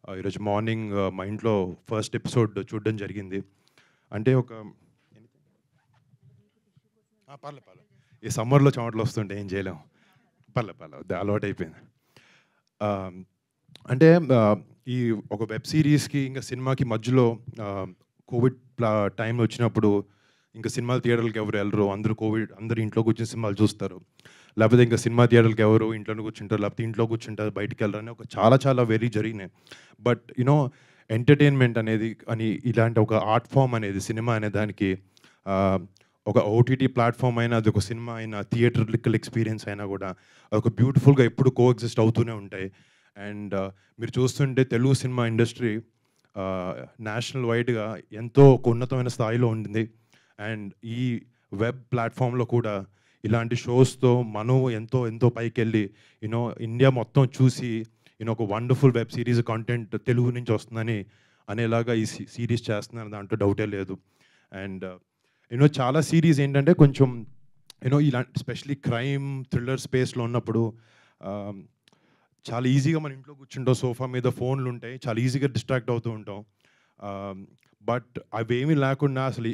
ఈరోజు మార్నింగ్ మా ఇంట్లో ఫస్ట్ ఎపిసోడ్ చూడడం జరిగింది. అంటే ఒక పర్లే పర్లే. ఈ సమ్మర్‌లో చెమటలు వస్తుంటే ఏం చేయలేం. పర్లే అది అలవాటయిపోయింది. ఆహ్, అంటే ఈ ఒక వెబ్ సీరీస్‌కి ఇంకా సినిమాకి మధ్యలో ఆహ్, కోవిడ్ టైమ్ వచ్చినప్పుడు ఇంకా సినిమా థియేటర్‌లకి ఎవరు ఎళ్ళరు. అందరూ ఇంట్లో కూర్చొని సినిమాలు చూస్తారు. లేకపోతే ఇంకా సినిమా థియేటర్‌లకి ఎవరు ఇంట్లోనే కూర్చుంటారు. లేకపోతే ఇంట్లో కూర్చుంటారు. బయటికెళ్ళరని ఒక చాలా వెరీ జరిగినాయి. బట్ ఎంటర్‌టైన్‌మెంట్ అని ఇలాంటి ఒక ఆర్ట్ ఫార్మ్ అనేది సినిమా అనే దానికి ఆహ్, ఒక ఓటీటీ ప్లాట్‌ఫార్మ్ అయినా, అదొక సినిమా అయినా, థియేట్రికల్ ఎక్స్‌పీరియన్స్ అయినా గూడా అదొక బ్యూటిఫుల్‌గా ఎప్పుడు కోఎగ్జిస్ట్ అవుతూనే ఉంటాయి. అండ్ మీరు చూస్తుంటే తెలుగు సినిమా ఇండస్ట్రీ ఆహ్, నేషనల్ వైడ్‌గా ఎంతో ఒక ఉన్నతమైన స్థాయిలో ఉంది. అండ్ ఈ వెబ్ ప్లాట్‌ఫామ్‌లో కూడా ఇలాంటి షోస్‌తో మనం ఎంతో పైకెళ్ళి ఇండియా మొత్తం చూసి ఒక wonderful web series content Telugu నుంచి వస్తుందని అనేలాగా ఈ సీరీస్ చేస్తున్నారు దాంట్లో డౌటే లేదు. అండ్ చాలా సీరీస్ ఏంటంటే కొంచెం ఇలాంటి స్పెషల్లీ క్రైమ్, థ్రిల్లర్ స్పేస్‌లో ఉన్నప్పుడు ఆహ్, చాలా ఈజీగా మన ఇంట్లో కూర్చుంటాం. సోఫా మీద ఫోన్‌లుంటాయి. చాలా ఈజీగా డిస్ట్రాక్ట్ అవుతూ ఉంటాం. ఆహ్, బట్ అవేమీ లేకుండా అసలు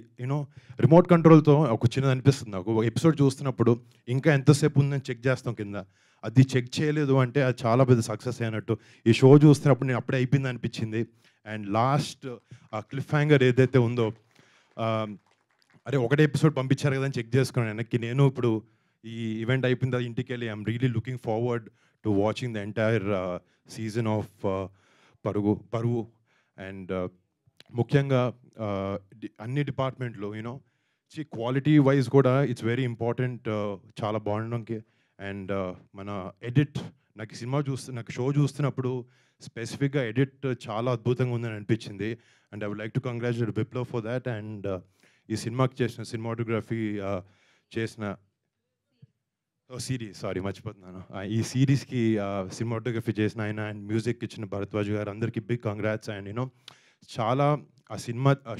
రిమోట్ కంట్రోల్‌తో ఒక చిన్నది అనిపిస్తుంది నాకు. ఒక ఎపిసోడ్ చూస్తున్నప్పుడు ఇంకా ఎంతసేపు ఉందని చెక్ చేస్తాం కింద. అది చెక్ చేయలేదు అంటే అది చాలా పెద్ద సక్సెస్ అయినట్టు. ఈ షో చూస్తున్నప్పుడు నేను అప్పుడే అయిపోయింది అనిపించింది. అండ్ లాస్ట్ ఆ క్లిఫ్ హ్యాంగర్ ఏదైతే ఉందో ఆహ్, అరే ఒకటే ఎపిసోడ్ పంపించారు కదా అని చెక్ చేసుకున్నాను వెనక్కి. నేను ఇప్పుడు ఈ ఈవెంట్ అయిపోయిన తర్వాత ఇంటికెళ్ళి I'm really looking forward to watching the entire season of Paruvu. And ముఖ్యంగా అన్ని డిపార్ట్మెంట్లు క్వాలిటీ వైజ్ కూడా ఇట్స్ వెరీ ఇంపార్టెంట్. చాలా బాగుండడానికి. అండ్ మన ఎడిట్ నాకు షో చూస్తున్నప్పుడు స్పెసిఫిక్గా ఎడిట్ చాలా అద్భుతంగా ఉందని అనిపించింది. And I would like to congratulate Viplav for that. And ఈ సినిమాకి చేసిన సినిమాటోగ్రఫీ చేసిన సిరీస్ సారీ మర్చిపోతున్నాను. ఈ సీరీస్‌కి సినిమాటోగ్రఫీ చేసిన ఆయన అండ్ మ్యూజిక్ ఇచ్చిన భరద్వాజ్ గారు అందరికీ బిగ్ కంగ్రాట్స్. అండ్ చాలా ఆ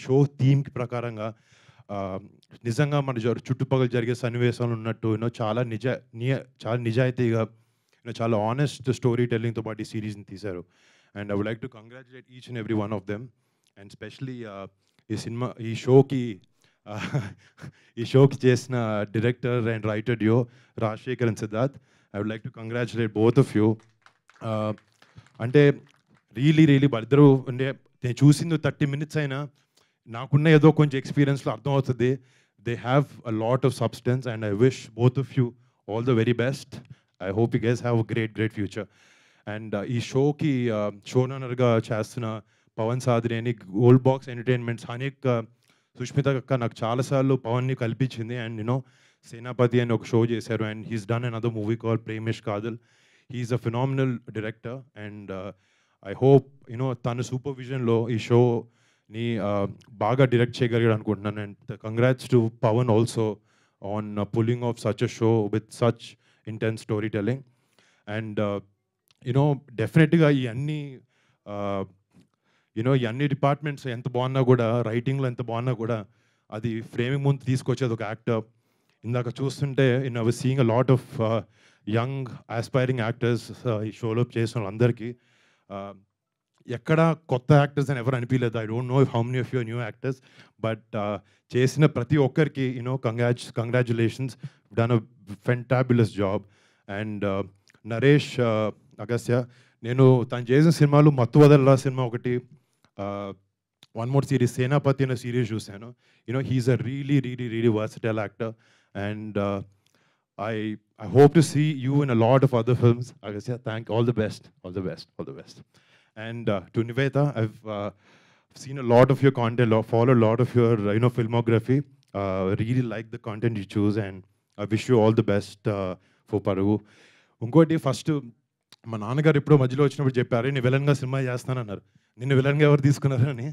షో థీమ్‌కి ప్రకారంగా ఆహ్, నిజంగా మన చుట్టుపక్కల జరిగే సన్నివేశాలు ఉన్నట్టు చాలా చాలా నిజాయితీగా చాలా హానెస్ట్ స్టోరీ టెల్లింగ్‌తో పాటు ఈ సీరీస్‌ని తీశారు. And I would like to congratulate each and every one of them. And specially ఈ షోకి ఆహ్, ఈ షోకి చేసిన director and writer duo Rajasekhar and Siddharth. I would like to congratulate both of you. ఆహ్, అంటే రియల్లీ వాళ్ళిద్దరూ అంటే నేను చూసింది 30 మినిట్స్ అయినా నాకున్న ఏదో కొంచెం ఎక్స్‌పీరియన్స్‌లో అర్థమవుతది. They have a lot of substance and I wish both of you all the very best. I hope you guys have a great future. And ఈ షోకి షో రన్నర్‌గా చేస్తున్న Pavan Sadrini, Gold Box Entertainments హనీక్ సుష్మిత అక్క నాకు చాలా సార్లు పవన్‌ని కల్పించింది. అండ్ సేనాపతి అని ఒక షో చేశారు. And he's done another movie called 'Premesh Kaadhal'. He is a phenomenal director. And I hope తన సూపర్విజన్‌లో ఈ షోని బాగా డైరెక్ట్ చేయగలిగాడు అనుకుంటున్నాను. And congrats to Pavan also on pulling off such a show with such intense story telling. And డెఫినెట్‌గా ah, ఈ అన్ని డిపార్ట్మెంట్స్ ఎంత బాగున్నా కూడా, రైటింగ్‌లో ఎంత బాగున్నా కూడా, అది ఫ్రేమింగ్ ముందు తీసుకొచ్చేది ఒక యాక్టర్. ఇందాక చూస్తుంటే I was seeing a lot of young aspiring actors ఈ షోలో చేసిన వాళ్ళందరికీ ఆహ్, ఎక్కడ కొత్త యాక్టర్స్ అని ఎవరు అనిపియలేదు. I don't know how many of your new actors. But చేసిన ప్రతి ఒక్కరికి congratulations. Done a fantabulous job. And Naresh Agastya, నేను తను చేసిన సినిమాలు 'మత్తు వదలరా' సినిమా ఒకటి, వన్ మోర్ సీరీస్ 'సేనాపతి' అనే సీరీస్ చూశాను. He is a really versatile actor. And I I hope to see you in a lot of other films. Agastya, all the best. All the best. And to Nivedha, I've seen a lot of your content, followed a lot of your filmography. Really like the content you choose, and I wish you all the best for Paragu. ఇంకోటి first మా నాన్నగారు ఎప్పుడో మధ్యలో వచ్చినప్పుడు చెప్పారు, "నేను విలన్గా cinema చేస్తానన్నారు." నిన్ను విలన్గా ఎవరు తీసుకున్నారు అని.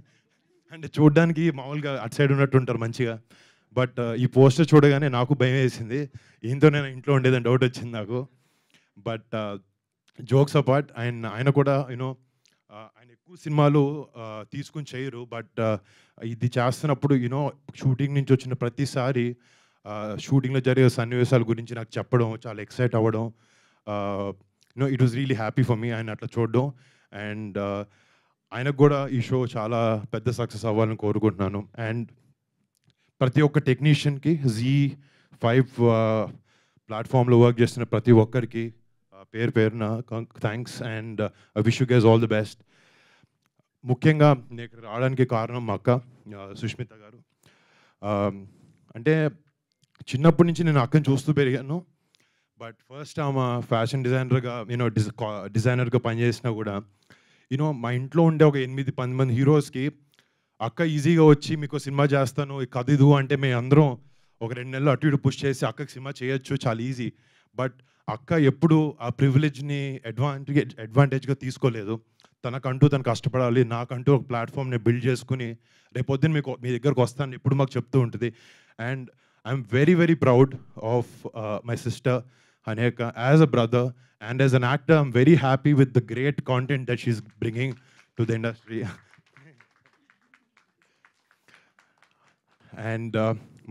అంటే చూడడానికి మామూలుగా అటు సైడ్ ఉన్నట్టు ఉంటారు మంచిగా. బట్ ఈ పోస్టర్ చూడగానే నాకు భయం వేసింది. ఏంతో నేను ఇంట్లో ఉండేదని డౌట్ వచ్చింది నాకు. బట్ జోక్స్ అపార్ట్, ఆయన కూడా ఆయన ఎక్కువ సినిమాలు తీసుకొని చేయరు. బట్ ఇది చేస్తున్నప్పుడు షూటింగ్ నుంచి వచ్చిన ప్రతిసారి షూటింగ్లో జరిగే సన్నివేశాల గురించి నాకు చెప్పడం, చాలా ఎక్సైట్ అవ్వడం, it was really happy for me ఆయన అట్లా చూడడం. అండ్ ఆయనకు కూడా ఈ షో చాలా పెద్ద సక్సెస్ అవ్వాలని కోరుకుంటున్నాను. అండ్ ప్రతి ఒక్క టెక్నీషియన్కి Z5 ప్లాట్ఫామ్లో వర్క్ చేస్తున్న ప్రతి ఒక్కరికి పేరు పేరున thanks and I wish you guys all the best. ముఖ్యంగా నేను ఇక్కడ రావడానికి కారణం మా అక్క సుష్మిత గారు. అంటే చిన్నప్పటి నుంచి నేను అక్కని చూస్తూ పెరిగాను. బట్ ఫస్ట్ ఆమె ఫ్యాషన్ డిజైనర్గా డిజైనర్గా పనిచేసినా కూడా మా ఇంట్లో ఉండే ఒక 8-10 మంది హీరోస్కి అక్క ఈజీగా వచ్చి మీకు సినిమా చేస్తాను ఈ కథ ఇది అంటే మేము అందరం ఒక 2 నెలలు అటు ఇటు పుష్ చేసి అక్కకి సినిమా చేయొచ్చు చాలా ఈజీ. బట్ అక్క ఎప్పుడు ఆ ప్రివిలేజ్ని అడ్వాంటేజ్గా తీసుకోలేదు. తనకంటూ తను కష్టపడాలి, నాకంటూ ఒక ప్లాట్ఫామ్ని బిల్డ్ చేసుకుని రేపొద్దున మీ దగ్గరకు వస్తాను ఎప్పుడు మాకు చెప్తూ ఉంటుంది. And I'm very very proud of my sister అనేక as a brother and as an actor I'm very happy with the great content that she's bringing to the industry. And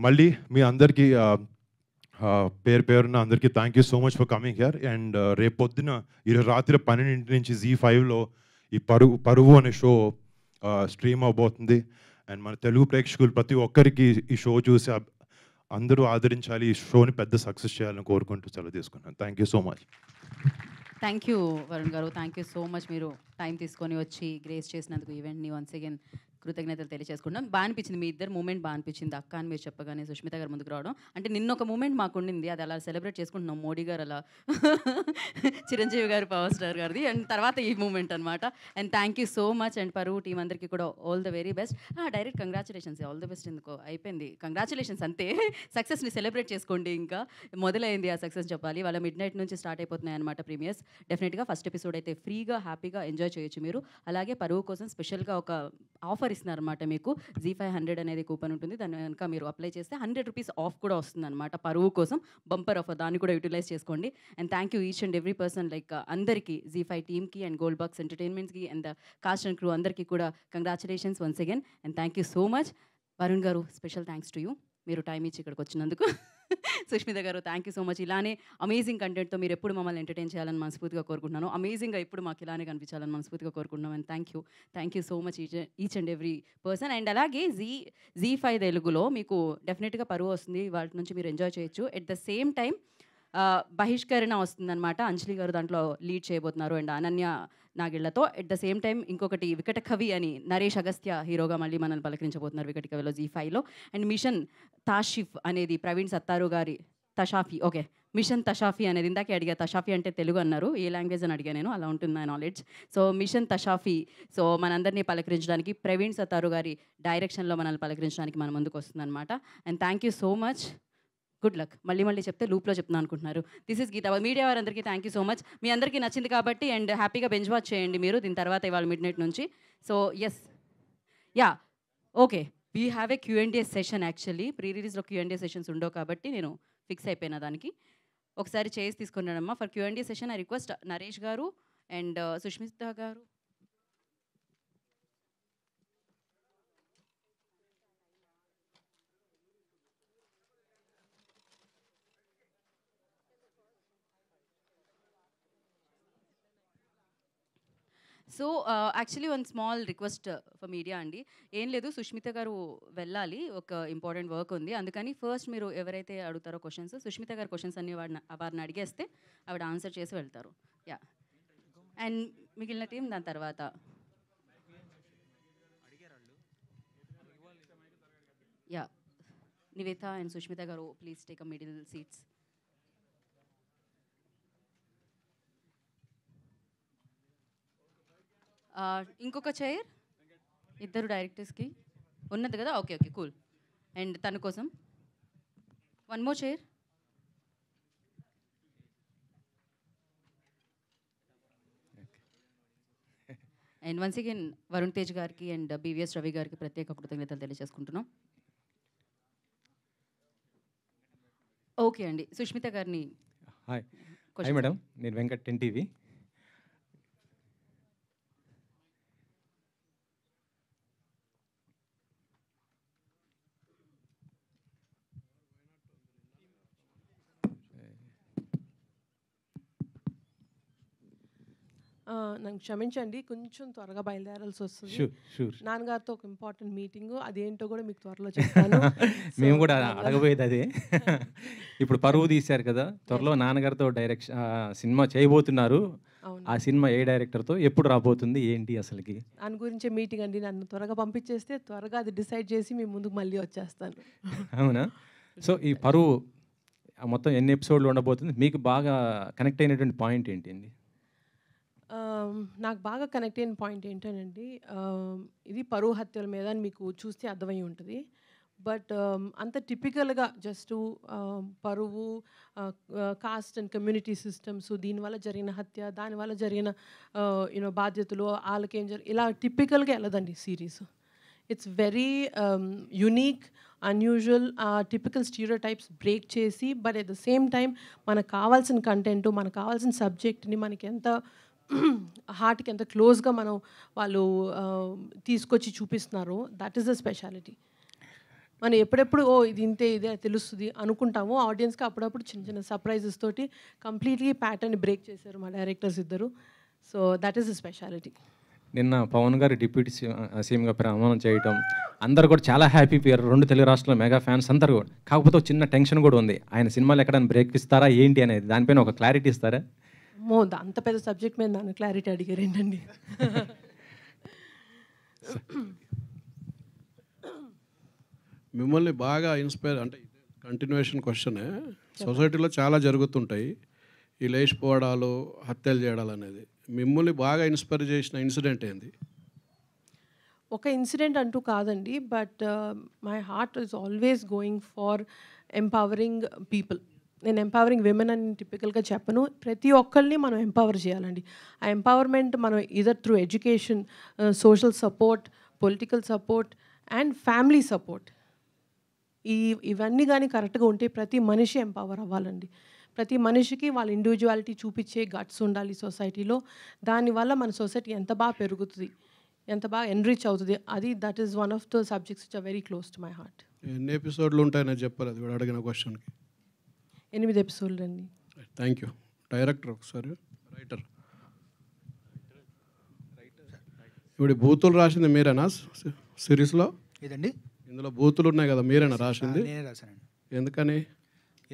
malli మీ అందరికీ పేరు పేరున అందరికీ thank you so much for coming here. And రేపు పొద్దున ఈరోజు రాత్రి 12 నుంచి Z5లో ఈ పరువు అనే షో స్ట్రీమ్ అవబోతుంది. అండ్ మన తెలుగు ప్రేక్షకులు ప్రతి ఒక్కరికి ఈ షో చూసి అందరూ ఆదరించాలి, ఈ షోని పెద్ద సక్సెస్ చేయాలని కోరుకుంటూ సెలవు తీసుకున్నాను. Thank you so much. Thank you Varun గారు, థ్యాంక్ యూ సో మచ్. మీరు టైం తీసుకొని వచ్చి గ్రేస్ చేసినందుకు ఈవెంట్ని వన్స్ అగైన్ కృతజ్ఞతలు తెలియజేసుకుంటాం. బాగా అనిపించింది, మీ ఇద్దరు మూమెంట్ బాగా అనిపించింది. అక్క అని మీరు చెప్పగానే సుష్మిత గారు ముందుకు రావడం, అంటే నిన్న ఒక మూమెంట్ మాకు ఉండింది, అది అలా సెలబ్రేట్ చేసుకుంటున్నాం. మోడీ గారు అలా చిరంజీవి గారు పవర్ స్టార్ గారిది, అండ్ తర్వాత ఈ మూమెంట్ అనమాట. And thank you so much. And పరువు టీం అందరికీ కూడా all the very best. Direct congratulations, all the best ఎందుకో అయిపోయింది, కంగ్రాచులేషన్స్ అంతే. సక్సెస్ని సెలబ్రేట్ చేసుకోండి, ఇంకా మొదలైంది ఆ సక్సెస్ చెప్పాలి. వాళ్ళ మిడ్ నైట్ నుంచి స్టార్ట్ అయిపోతున్నాయి అనమాట ప్రీమియర్స్. డెఫినెట్గా ఫస్ట్ ఎపిసోడ్ అయితే ఫ్రీగా హ్యాపీగా ఎంజాయ్ చేయొచ్చు మీరు. అలాగే పరువు కోసం స్పెషల్గా ఒక ఆఫర్ ఇస్తున్నారన్నమాట మీకు. Z500 అనేది కూపన్ ఉంటుంది, దాని కనుక మీరు అప్లై చేస్తే 100 రూపీస్ ఆఫ్ కూడా వస్తుంది అనమాట. పరువు కోసం బంపర్ ఆఫర్, దాన్ని కూడా యూటిలైజ్ చేసుకోండి. And thank you each and every person, like అందరికీ, Z5 టీమ్కి అండ్ గోల్డ్ బాక్స్ ఎంటర్టైన్మెంట్స్కి అండ్ కాస్ట్ అండ్ క్రూ అందరికీ కూడా congratulations once again. And thank you so much. Varun గారు స్పెషల్ థ్యాంక్స్ టు యూ, మీరు టైం ఇచ్చి ఇక్కడికి వచ్చినందుకు. సుష్మిత గారు థ్యాంక్ యూ సో మచ్. ఇలానే అమేజింగ్ కంటెంట్తో మీరు ఎప్పుడు మమ్మల్ని ఎంటర్టైన్ చేయాలని మనస్ఫూర్తిగా కోరుకుంటున్నాను. అమేజింగ్గా ఎప్పుడు మాకు ఇలానే కనిపించాలని మనస్ఫూర్తిగా కోరుకుంటున్నాం. And thank you so much each and every person. And అలాగే Z5 తెలుగులో మీకు డెఫినెట్గా పరువు వస్తుంది, వాటి నుంచి మీరు ఎంజాయ్ చేయొచ్చు. ఎట్ ద సేమ్ టైం బహిష్కరణ వస్తుందన్నమాట, అంజలి గారు దాంట్లో లీడ్ చేయబోతున్నారు అండ్ అనన్య నాగిళ్లతో. ఎట్ ద సేమ్ టైం ఇంకొకటి వికట కవి అని నరేష్ అగస్త్య హీరోగా మళ్ళీ మనల్ని పలకరించబోతున్నారు వికట కవిలో Z5లో. అండ్ మిషన్ తాషిఫ్ అనేది ప్రవీణ్ సత్తారు గారి తషాఫీ, ఓకే మిషన్ తషాఫీ అనేది ఇందాకే అడిగా, తషాఫీ అంటే తెలుగు అన్నారు, ఏ లాంగ్వేజ్ అని అడిగా నేను, అలా ఉంటుంది నా నాలెడ్జ్. సో మిషన్ తషాఫీ, సో మనందరినీ పలకరించడానికి ప్రవీణ్ సత్తారు గారి డైరెక్షన్లో మనల్ని పలకరించడానికి మన ముందుకు వస్తుందన్నమాట. And thank you so much, good luck. మళ్ళీ చెప్తే లూప్లో చెప్తున్నాను అనుకుంటున్నారు. This is Geetha. మీడియా వారందరికీ థ్యాంక్ యూ సో మచ్. మీ అందరికీ నచ్చింది కాబట్టి అండ్ హ్యాపీగా బెంచ్ వాచ్ చేయండి మీరు దీని తర్వాత ఇవాళ మిడ్ నైట్ నుంచి. So yes yeah okay, we have a Q&A session. Actually pre రిలీజ్లో Q&A సెషన్స్ ఉండవు కాబట్టి నేను ఫిక్స్ అయిపోయినా దానికి. ఒకసారి చేసి తీసుకున్నానమ్మా. For Q&A session I request Naresh గారు అండ్ సుష్మిత గారు. So actually one small request for media అండి, ఏం లేదు, సుష్మిత గారు వెళ్ళాలి, ఒక ఇంపార్టెంట్ వర్క్ ఉంది, అందుకని ఫస్ట్ మీరు ఎవరైతే అడుగుతారో క్వశ్చన్స్, సుష్మిత గారు క్వశ్చన్స్ అన్ని వారిని అడిగేస్తే ఆవిడ ఆన్సర్ చేసి వెళ్తారు. యా, అండ్ మిగిలిన టీం దాని తర్వాత. యా, నివేత అండ్ సుష్మిత గారు please take a middle seats. ఇంకొక చైర్ ఇద్దరు డైరెక్టర్స్కి ఉన్నది కదా, ఓకే కూల్. అండ్ తన కోసం one more chair. And once again Varun Tej గారికి అండ్ BVS రవి గారికి ప్రత్యేక కృతజ్ఞతలు తెలియజేసుకుంటున్నాం. ఓకే అండి, సుష్మిత గారిని. హాయ్ మేడం, నేను వెంకట్, 10TV. నన్ను క్షమించండి, కొంచెం త్వరగా బయలుదేరాల్సి వస్తుంది. షూర్ షూర్ నాన్నగారితో ఒక ఇంపార్టెంట్ మీటింగు, అదేంటో కూడా మీకు త్వరలో చెప్తాను. మేము కూడా అడగబోయేది అదే. ఇప్పుడు పరువు తీశారు కదా, త్వరలో నాన్నగారితో సినిమా చేయబోతున్నారు. అవును, ఆ సినిమా ఏ డైరెక్టర్తో ఎప్పుడు రాబోతుంది ఏంటి అసలుకి? దాని గురించే మీటింగ్ అండి. నన్ను త్వరగా పంపించేస్తే త్వరగా అది డిసైడ్ చేసి మీ ముందుకు మళ్ళీ వచ్చేస్తాను. అవునా? సో ఈ పరువు మొత్తం ఎన్ని ఎపిసోడ్లు ఉండబోతుంది? మీకు బాగా కనెక్ట్ అయినటువంటి పాయింట్ ఏంటి? నాకు బాగా కనెక్ట్ అయిన పాయింట్ ఏంటండి, ఇది పరువు హత్యల మీద అని మీకు చూస్తే అర్థమై ఉంటుంది. బట్ అంత టిపికల్గా just Paruvu, caste and community systems, దీనివల్ల జరిగిన హత్య, దానివల్ల జరిగిన బాధ్యతలు, వాళ్ళకేం ఇలా టిపికల్గా వెళ్ళదండి series. It's very unique, unusual, typical stereotypes break చేసి, but at the same time మనకు కావాల్సిన కంటెంట్, మనకు కావాల్సిన సబ్జెక్ట్ని మనకి ఎంత హార్ట్కి ఎంత క్లోజ్గా వాళ్ళు తీసుకొచ్చి చూపిస్తున్నారు. That is the speciality. మనం ఎప్పుడెప్పుడు ఇది ఇంతే ఇదే తెలుస్తుంది అనుకుంటాము, ఆడియన్స్కి అప్పుడప్పుడు చిన్న చిన్న సర్ప్రైజెస్ తోటి కంప్లీట్లీ ప్యాటర్న్ బ్రేక్ చేశారు మా డైరెక్టర్స్ ఇద్దరు. So that is the speciality. నిన్న పవన్ గారు డిప్యూటీ సీఎంగా ప్రమాణం చేయటం, అందరు కూడా చాలా హ్యాపీ పోయారు. 2 తెలుగు రాష్ట్రాల మెగా ఫ్యాన్స్ అందరు కూడా. కాకపోతే ఒక చిన్న టెన్షన్ కూడా ఉంది, ఆయన సినిమాలు ఎక్కడైనా బ్రేక్ ఇస్తారా ఏంటి అనేది. దానిపైన ఒక క్లారిటీ ఇస్తారా? అంత పెద్ద సబ్జెక్ట్ మీద నన్ను క్లారిటీ అడిగారు ఏంటండి? మిమ్మల్ని బాగా ఇన్స్పైర్ అంటే కంటిన్యూషన్ క్వశ్చనే. సొసైటీలో చాలా జరుగుతుంటాయి, ఈ లేచిపోవడాలు, హత్యలు చేయడాలు అనేది. మిమ్మల్ని బాగా ఇన్స్పైర్ చేసిన ఇన్సిడెంట్ ఏంది? ఒక ఇన్సిడెంట్ అంటూ కాదండి, but my heart is always going for empowering people. నేను ఎంపవరింగ్ విమెన్ అని టిపికల్గా చెప్పను, ప్రతి ఒక్కరిని మనం ఎంపవర్ చేయాలండి. ఆ ఎంపవర్మెంట్ మనం either through education, social support, political support and family support, ఇవన్నీ కానీ కరెక్ట్గా ఉంటే ప్రతి మనిషి ఎంపవర్ అవ్వాలండి. ప్రతి మనిషికి వాళ్ళ ఇండివిజువాలిటీ చూపించే గట్స్ ఉండాలి సొసైటీలో. దానివల్ల మన సొసైటీ ఎంత బాగా పెరుగుతుంది, ఎంత బాగా ఎన్రిచ్ అవుతుంది. That is one of the subjects which are very close to my heart. ఎన్ని ఎపిసోడ్లు ఉంటాయని చెప్పలేదు వీడు అడిగిన క్వశ్చన్కి. 8 ఎపిసోడ్లు అండి. Thank you. డైరెక్టర్ ఒకసారి, రైటర్. ఇప్పుడు బూతులు రాసింది మీరేనా సిరీస్లో? ఇదండి, ఇందులో బూతులు ఉన్నాయి కదా, మీరేనా రాసింది? నేనే రాశానండి. ఎందుకని?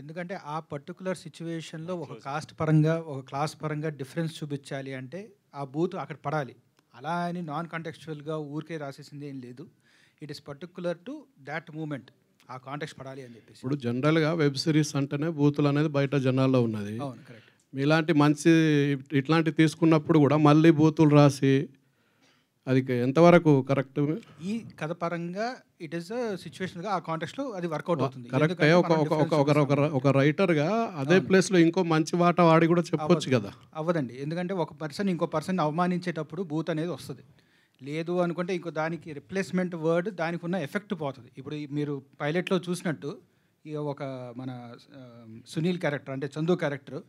ఎందుకంటే ఆ పర్టికులర్ సిచ్యువేషన్లో ఒక కాస్ట్ పరంగా, ఒక క్లాస్ పరంగా డిఫరెన్స్ చూపించాలి అంటే ఆ బూత్ అక్కడ పడాలి. అలా అని నాన్ కాంటెక్చువల్గా ఊరికే రాసేసింది ఏం లేదు. It is particular to that moment, ఆ కాంటెక్స్ట్ పడాలి అని చెప్పేసి. ఇప్పుడు జనరల్గా వెబ్ సిరీస్ అంటేనే బూతులు అనేది బయట జనాల్లో ఉన్నది. అవును, కరెక్ట్. మీలాంటి మంచి ఇట్లాంటి తీసుకున్నప్పుడు కూడా మళ్ళీ బూతులు రాసి అది ఎంతవరకు కరెక్ట్? ఈ కథ పరంగా ఇట్ ఈస్ సిచ్యువేషన్గా ఆ కాంటెక్స్ట్లో అది వర్కౌట్ అవుతుంది. కరెక్ట్. ఒక రైటర్గా అదే ప్లేస్లో ఇంకో మంచి మాట వాడి కూడా చెప్పొచ్చు కదా. అవ్వదండి, ఎందుకంటే ఒక పర్సన్ ఇంకో పర్సన్ అవమానించేటప్పుడు బూత్ అనేది వస్తుంది. లేదు అనుకుంటే ఇంకో దానికి రిప్లేస్మెంట్ వర్డ్, దానికి ఉన్న ఎఫెక్ట్ పోతుంది. ఇప్పుడు మీరు పైలట్లో చూసినట్టు ఇక మన సునీల్ క్యారెక్టర్ అంటే చందు క్యారెక్టర్,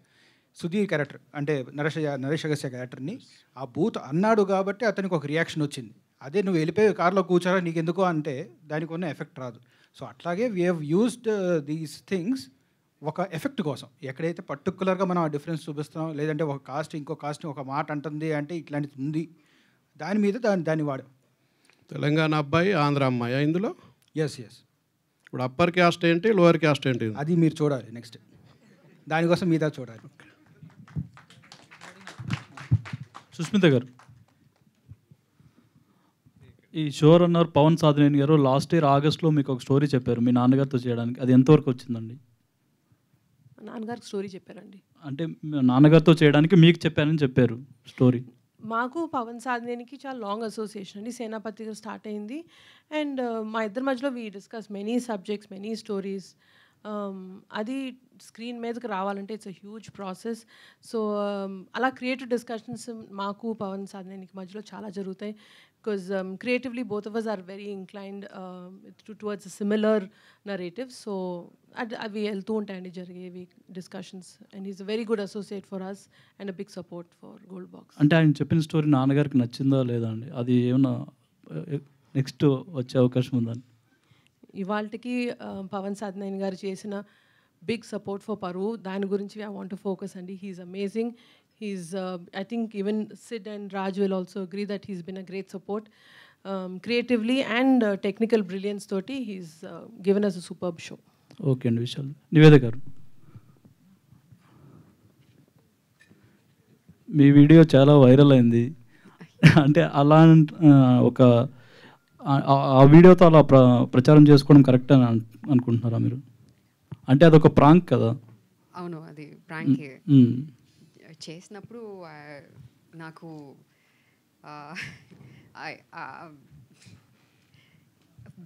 సుధీర్ క్యారెక్టర్ అంటే నరేష్ అగస్త్య క్యారెక్టర్ని ఆ బూత్ అన్నాడు కాబట్టి అతనికి ఒక రియాక్షన్ వచ్చింది. అదే నువ్వు వెళ్ళిపోయి కార్లో కూర్చోరా నీకు ఎందుకు అంటే దానికి ఉన్న ఎఫెక్ట్ రాదు. సో అట్లాగే we have used these things ఒక ఎఫెక్ట్ కోసం. ఎక్కడైతే పర్టికులర్గా మనం ఆ డిఫరెన్స్ చూపిస్తున్నాం, లేదంటే ఒక కాస్ట్ ఇంకో కాస్ట్ని ఒక మాట అంటుంది అంటే ఇట్లాంటిది ఉంది, దాని మీద దాన్ని వాడాం. తెలంగాణ అబ్బాయి, ఆంధ్ర అమ్మాయి ఇందులో. ఎస్. ఇప్పుడు అప్పర్ క్యాస్ట్ ఏంటి, లోయర్ క్యాస్ట్ ఏంటి? అది మీరు చూడాలి నెక్స్ట్, దానికోసం మీద చూడాలి. సుస్మిత గారు, ఈ షో రన్నర్ పవన్ సాధనేని గారు లాస్ట్ ఇయర్ ఆగస్ట్లో మీకు ఒక స్టోరీ చెప్పారు మీ నాన్నగారితో చేయడానికి, అది ఎంతవరకు వచ్చిందండి? నాన్నగారికి స్టోరీ చెప్పారండి. అంటే నాన్నగారితో చేయడానికి మీకు చెప్పారని చెప్పారు స్టోరీ. మాకు పవన్ సాధనేనికి చాలా లాంగ్ అసోసియేషన్ అండి. సేనాపతిగా స్టార్ట్ అయింది అండ్ మా ఇద్దరి మధ్యలో we discuss many subjects, many stories. అది స్క్రీన్ మీదకి రావాలంటే it's a huge process. So అలా క్రియేటివ్ డిస్కషన్స్ మాకు పవన్ సాధనేనికి మధ్యలో చాలా జరుగుతాయి. Because creatively both of us are very inclined towards similar narratives. So అవి వెళ్తూ ఉంటాయండి జరిగేవి discussions. And is a very good associate for us and a big support for Gold Box. అంటే ఆయన చెప్పిన స్టోరీ నాన్నగారికి నచ్చిందా లేదా అండి? అది ఏమన్నా నెక్స్ట్ వచ్చే అవకాశం ఉందని? ఇవాళకి పవన్ సాధనేని గారు చేసిన బిగ్ సపోర్ట్ ఫర్ పరువు, దాని గురించి ఐ వాంట్ టు ఫోకస్ అండి. He's amazing. He's, I think even Sid and Raj will also agree that he's been a great support. Creatively and technical brilliance toti, he's given us a superb show. Okay అండి విశాల్. నివేద గారు, మీ video చాలా viral అయింది. అంటే అలా ఒక ఆ వీడియోతో అలా ప్రచారం చేసుకోవడం కరెక్ట్ అని అనుకుంటున్నారా మీరు? అంటే అదొక ప్రాంక్ కదా. అవును, అది ప్రాంక్ చేసినప్పుడు నాకు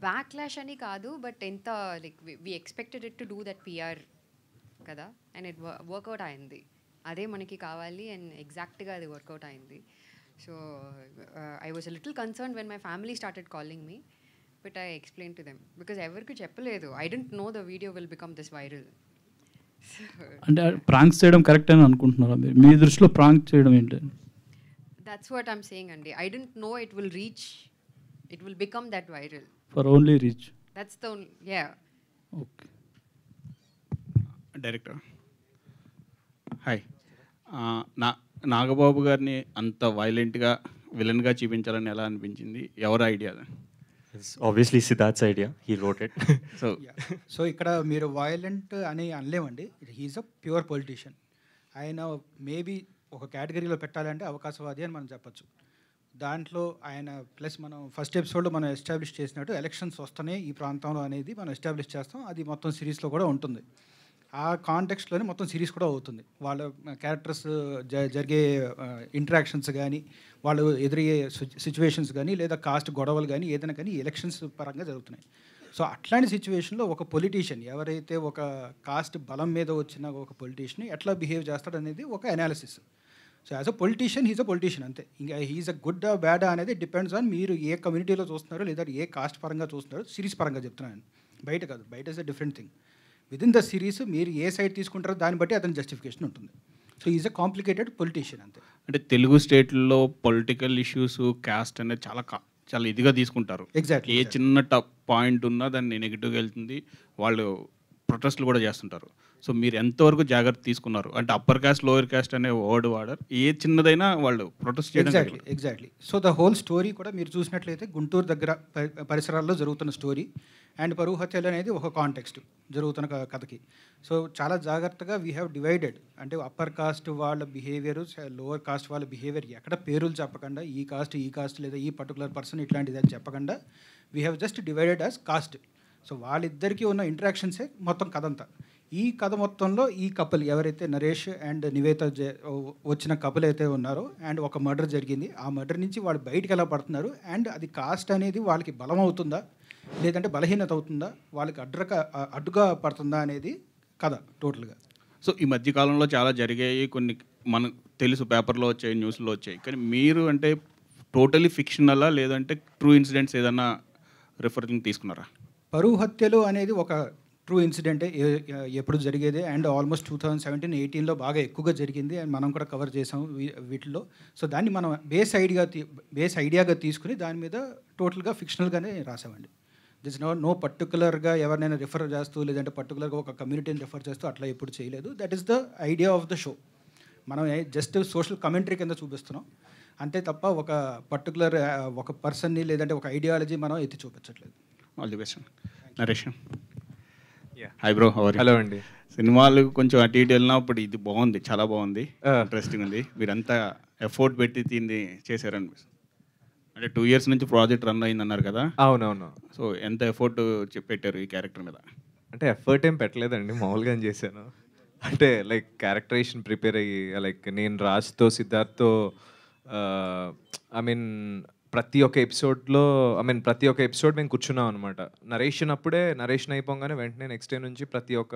బ్యాక్లాష్ అని కాదు, బట్ ఎంత like we expected it to do that PR కదా, అండ్ ఇట్ వర్కౌట్ అయింది. అదే మనకి కావాలి అండ్ ఎగ్జాక్ట్గా అది వర్కౌట్ అయింది. So I was a little concern when my family started calling me, but I explain to them because ఎవరికి చెప్పలేదు. I don't know the video will become this viral. అంటే ప్రాంక్స్ చేయడం కరెక్ట్ అని అనుకుంటున్నారా మీరు? మీ దృష్టిలో ప్రాంక్ చేయడం ఏంటి? That's what I'm saying, Andy. I didn't know it will reach, it will become that viral. For only reach. That's the only, yeah. Okay. Director hi. Nagababu గారిని అంత వైలెంట్గా విలన్గా చూపించాలని ఎలా అనిపించింది? ఎవరి idea? Obviously Siddharth's idea, he wrote it. So ఇక్కడ మీరు వైలెంట్ అని అనలేమండి. He's a pure politician. ఆయన మేబీ ఒక కేటగిరీలో పెట్టాలంటే అవకాశవాది అని మనం చెప్పచ్చు. దాంట్లో ఆయన ప్లస్ మనం ఫస్ట్ ఎపిసోడ్లో మనం ఎస్టాబ్లిష్ చేసినట్టు ఎలక్షన్స్ వస్తేనే ఈ ప్రాంతంలో అనేది మనం ఎస్టాబ్లిష్ చేస్తాం. అది మొత్తం సిరీస్లో కూడా ఉంటుంది. ఆ కాంటెక్స్ట్లోనే మొత్తం సిరీస్ కూడా అవుతుంది. వాళ్ళ క్యారెక్టర్స్ జరిగే ఇంటరాక్షన్స్ కానీ, వాళ్ళు ఎదురయ్యే సిచ్యువేషన్స్ కానీ, లేదా కాస్ట్ గొడవలు కానీ, ఏదైనా కానీ ఎలక్షన్స్ పరంగా జరుగుతున్నాయి. సో అట్లాంటి సిచ్యువేషన్లో ఒక పొలిటీషియన్ ఎవరైతే ఒక కాస్ట్ బలం మీద వచ్చిన ఒక పొలిటీషియన్ ఎట్లా బిహేవ్ చేస్తాడు అనేది ఒక analysis. So as a politician he's a politician అంతే. ఇంకా హీజ్ అ గుడ్ బ్యాడ్ అనేది డిపెండ్స్ ఆన్ మీరు ఏ కమ్యూనిటీలో చూస్తున్నారో లేదా ఏ కాస్ట్ పరంగా చూస్తున్నారో. సిరీస్ పరంగా చెప్తున్నాను, బయట కాదు. బయట is a different thing. Within the series మీరు ఏ సైడ్ తీసుకుంటారో దాన్ని బట్టి అతని జస్టిఫికేషన్ ఉంటుంది. So is a complicated politician అంతే. అంటే తెలుగు స్టేట్లో పొలిటికల్ ఇష్యూస్ క్యాస్ట్ అనేది చాలా ఇదిగా తీసుకుంటారు. ఎగ్జాక్ట్లీ. ఏ చిన్న పాయింట్ ఉన్నా దాన్ని నెగిటివ్గా వెళ్తుంది. వాళ్ళు ప్రొటెస్ట్లు కూడా చేస్తుంటారు. సో మీరు ఎంతవరకు జాగ్రత్త తీసుకున్నారు? అంటే అప్పర్ క్యాస్ట్ లోయర్ క్యాస్ట్ అనే వర్డ్ వాడరు, ఏ చిన్నదైనా వాళ్ళు ప్రొటెస్ట్ చేయడం. Exactly. So the whole story కూడా మీరు చూసినట్లయితే గుంటూరు దగ్గర పరిసరాల్లో జరుగుతున్న స్టోరీ అండ్ పరువు హత్యలు అనేది ఒక కాంటెక్స్ట్ జరుగుతున్న కథకి. సో చాలా జాగ్రత్తగా వీ హ్యావ్ డివైడెడ్. అంటే అప్పర్ కాస్ట్ వాళ్ళ బిహేవియర్, లోవర్ కాస్ట్ వాళ్ళ బిహేవియర్ ఎక్కడ పేరులు చెప్పకుండా ఈ కాస్ట్ లేదా ఈ పర్టికులర్ పర్సన్ ఇట్లాంటిది అని చెప్పకుండా we have just divided as cost. So వాళ్ళిద్దరికీ ఉన్న ఇంటరాక్షన్సే మొత్తం కథ అంతా. ఈ కథ మొత్తంలో ఈ కపుల్ ఎవరైతే నరేష్ అండ్ నివేత వచ్చిన కపుల్ అయితే ఉన్నారో, అండ్ ఒక మర్డర్ జరిగింది, ఆ మర్డర్ నుంచి వాళ్ళు బయటికి ఎలా పడుతున్నారు, అండ్ అది కాస్ట్ అనేది వాళ్ళకి బలం అవుతుందా లేదంటే బలహీనత అవుతుందా, వాళ్ళకి అడ్డుగా పడుతుందా అనేది కథ టోటల్గా. సో ఈ మధ్యకాలంలో చాలా జరిగాయి, కొన్ని మనకు తెలుసు, పేపర్లో వచ్చాయి, న్యూస్లో వచ్చాయి. కానీ మీరు అంటే టోటలీ ఫిక్షనలా లేదంటే ట్రూ ఇన్సిడెంట్స్ ఏదన్నా రిఫరెన్స్ తీసుకున్నారా? పరువు హత్యలు అనేది ఒక ట్రూ ఇన్సిడెంటే, ఎప్పుడు జరిగేదే. అండ్ ఆల్మోస్ట్ 2017-18లో బాగా ఎక్కువగా జరిగింది. అండ్ మనం కూడా కవర్ చేసాం వీటిల్లో. సో దాన్ని మనం బేస్ ఐడియాగా తీసుకుని దాని మీద టోటల్గా ఫిక్షనల్గానే రాసామండి. దిస్ నో పర్టికులర్గా ఎవరినైనా రిఫర్ చేస్తూ లేదంటే పర్టికులర్గా ఒక కమ్యూనిటీని రిఫర్ చేస్తూ అట్లా ఎప్పుడు చేయలేదు. That is the idea of the show. మనం జస్ట్ సోషల్ కమెంటరీ కింద చూపిస్తున్నాం అంతే తప్ప ఒక పర్టికులర్ ఒక పర్సన్ని లేదంటే ఒక ఐడియాలజీ మనం ఎత్తి చూపించట్లేదు. All the best. Naresh hi bro, hello అండి. సినిమాలు కొంచెం అటు ఇటు వెళ్ళినప్పుడు ఇది బాగుంది, చాలా బాగుంది, ఇంట్రెస్టింగ్ ఉంది. మీరంతా ఎఫర్ట్ పెట్టి దీన్ని చేశారని. అంటే 2 years నుంచి ప్రాజెక్ట్ రన్ అయింది అన్నారు కదా? అవునవును. సో ఎంత ఎఫర్ట్ పెట్టారు ఈ క్యారెక్టర్ మీద? అంటే ఎఫర్ట్ ఏం పెట్టలేదండి, మామూలుగా చేశాను. అంటే లైక్ క్యారెక్టరైజేషన్ ప్రిపేర్ అయ్యి, లైక్ నేను రాజ్తో సిద్ధార్థ్తో ఐ మీన్ ప్రతి ఒక్క ఎపిసోడ్ మేము కూర్చున్నాం అనమాట. నరేషన్ అయిపోగానే వెంటనే నెక్స్ట్ డే నుంచి ప్రతి ఒక్క